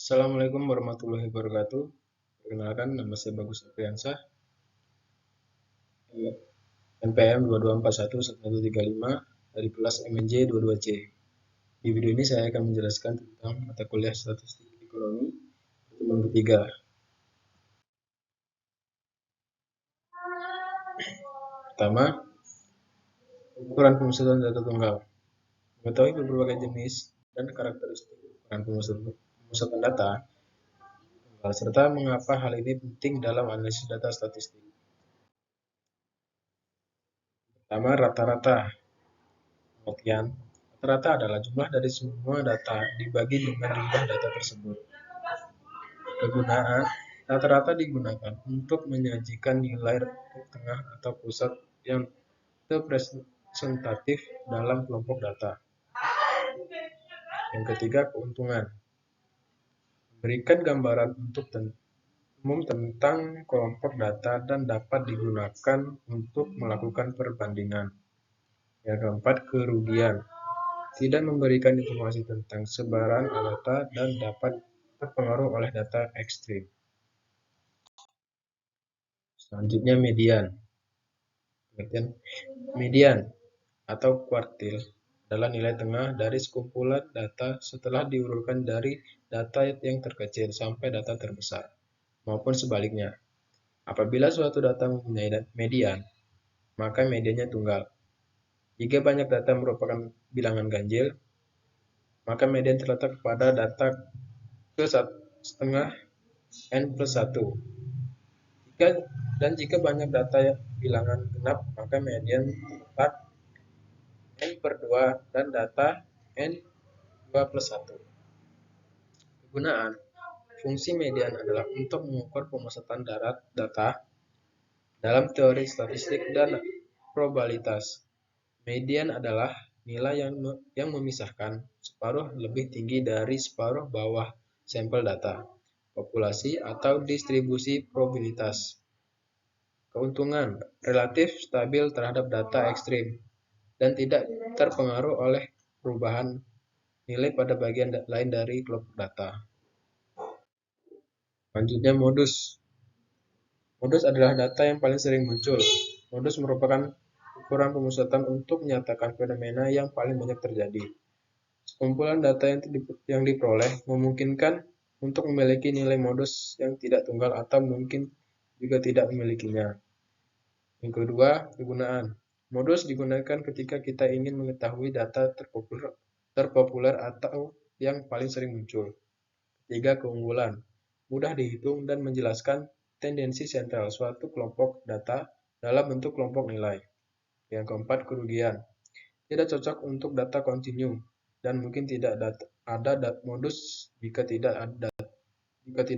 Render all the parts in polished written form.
Assalamualaikum warahmatullahi wabarakatuh. Perkenalkan, nama saya Bagus Apriansah, NPM 22411135 dari kelas MNJ 22C. Di video ini saya akan menjelaskan tentang mata kuliah Statistik Ekonomi pertemuan ketiga. Pertama, ukuran pemusatan data tunggal. Mengetahui berbagai jenis dan karakteristik ukuran pemusatan data tunggal, serta mengapa hal ini penting dalam analisis data statistik. Pertama, rata-rata. Pengertian rata-rata adalah jumlah dari semua data dibagi dengan jumlah data tersebut. Kegunaan rata-rata digunakan untuk menyajikan nilai tengah atau pusat yang representatif dalam kelompok data. Yang ketiga, keuntungan. Memberikan gambaran umum tentang kelompok data dan dapat digunakan untuk melakukan perbandingan. Yang keempat, kerugian. Tidak memberikan informasi tentang sebaran data dan dapat terpengaruh oleh data ekstrim. Selanjutnya, median. Median atau kuartil adalah nilai tengah dari sekumpulan data setelah diurutkan dari data yang terkecil sampai data terbesar, maupun sebaliknya. Apabila suatu data mempunyai median, maka mediannya tunggal. Jika banyak data merupakan bilangan ganjil, maka median terletak pada data ke setengah n plus 1. Jika banyak data bilangan genap, maka median terletak n per 2 dan data n 2 plus 1. Kegunaan fungsi median adalah untuk mengukur pemusatan data dalam teori statistik dan probabilitas. Median adalah nilai yang memisahkan separuh lebih tinggi dari separuh bawah sampel data, populasi, atau distribusi probabilitas. Keuntungan relatif stabil terhadap data ekstrim dan tidak terpengaruh oleh perubahan nilai pada bagian lain dari kelompok data. Selanjutnya, modus. Modus adalah data yang paling sering muncul. Modus merupakan ukuran pemusatan untuk menyatakan fenomena yang paling banyak terjadi. Sekumpulan data yang diperoleh memungkinkan untuk memiliki nilai modus yang tidak tunggal atau mungkin juga tidak memilikinya. Yang kedua, kegunaan. Modus digunakan ketika kita ingin mengetahui data terpopuler atau yang paling sering muncul. Ketiga, keunggulan. Mudah dihitung dan menjelaskan tendensi sentral suatu kelompok data dalam bentuk kelompok nilai. Yang keempat, kerugian. Tidak cocok untuk data kontinu dan mungkin tidak ada modus jika tidak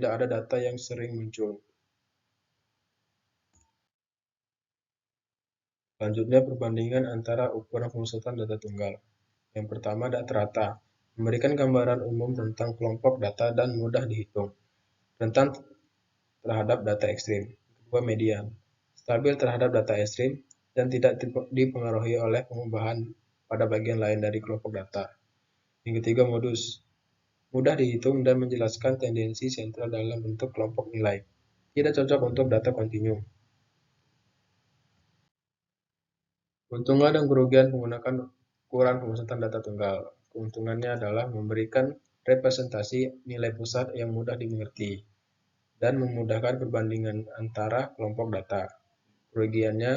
ada data yang sering muncul. Selanjutnya, perbandingan antara ukuran pemusatan data tunggal. Yang pertama, data rata. Memberikan gambaran umum tentang kelompok data dan mudah dihitung. Rentan terhadap data ekstrim. Kedua, median. Stabil terhadap data ekstrim dan tidak dipengaruhi oleh pengubahan pada bagian lain dari kelompok data. Yang ketiga, modus. Mudah dihitung dan menjelaskan tendensi sentral dalam bentuk kelompok nilai. Tidak cocok untuk data kontinu. Keuntungan dan kerugian menggunakan ukuran pemusatan data tunggal. Keuntungannya adalah memberikan representasi nilai pusat yang mudah dimengerti dan memudahkan perbandingan antara kelompok data. Kerugiannya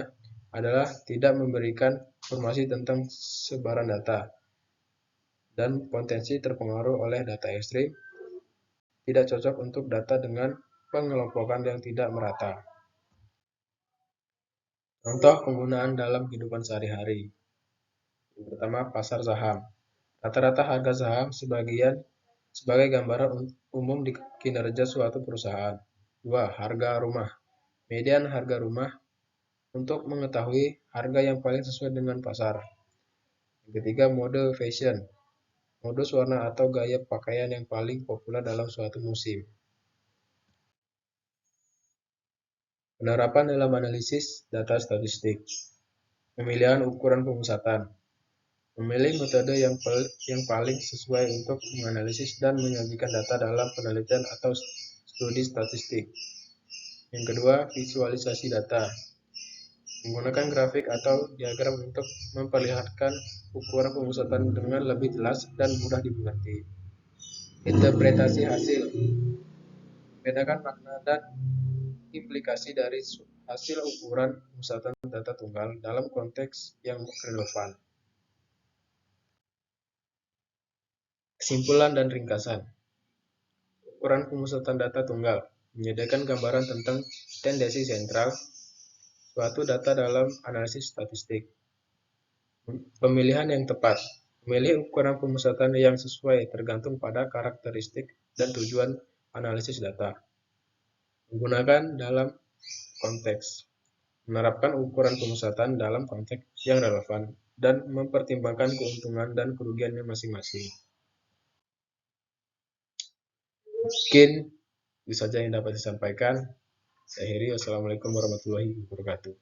adalah tidak memberikan informasi tentang sebaran data dan potensi terpengaruh oleh data ekstrim, tidak cocok untuk data dengan pengelompokan yang tidak merata. Contoh penggunaan dalam kehidupan sehari-hari. Yang pertama, pasar saham. Rata-rata harga saham sebagai gambaran umum di kinerja suatu perusahaan. 2. Harga rumah. Median harga rumah untuk mengetahui harga yang paling sesuai dengan pasar. Yang ketiga, mode fashion. Modus warna atau gaya pakaian yang paling populer dalam suatu musim. Penerapan dalam analisis data statistik. Pemilihan ukuran pemusatan. Memilih metode yang paling sesuai untuk menganalisis dan menyajikan data dalam penelitian atau studi statistik. Yang kedua, visualisasi data. Menggunakan grafik atau diagram untuk memperlihatkan ukuran pemusatan dengan lebih jelas dan mudah dimengerti. Interpretasi hasil. Bedakan makna dan implikasi dari hasil ukuran pemusatan data tunggal dalam konteks yang relevan. Kesimpulan dan ringkasan. Ukuran pemusatan data tunggal menyediakan gambaran tentang tendensi sentral suatu data dalam analisis statistik. Pemilihan yang tepat. Memilih ukuran pemusatan yang sesuai tergantung pada karakteristik dan tujuan analisis data. Menggunakan dalam konteks. Menerapkan ukuran pemusatan dalam konteks yang relevan dan mempertimbangkan keuntungan dan kerugiannya masing-masing. Mungkin itu saja yang dapat disampaikan. Saya akhiri. Wassalamualaikum warahmatullahi wabarakatuh.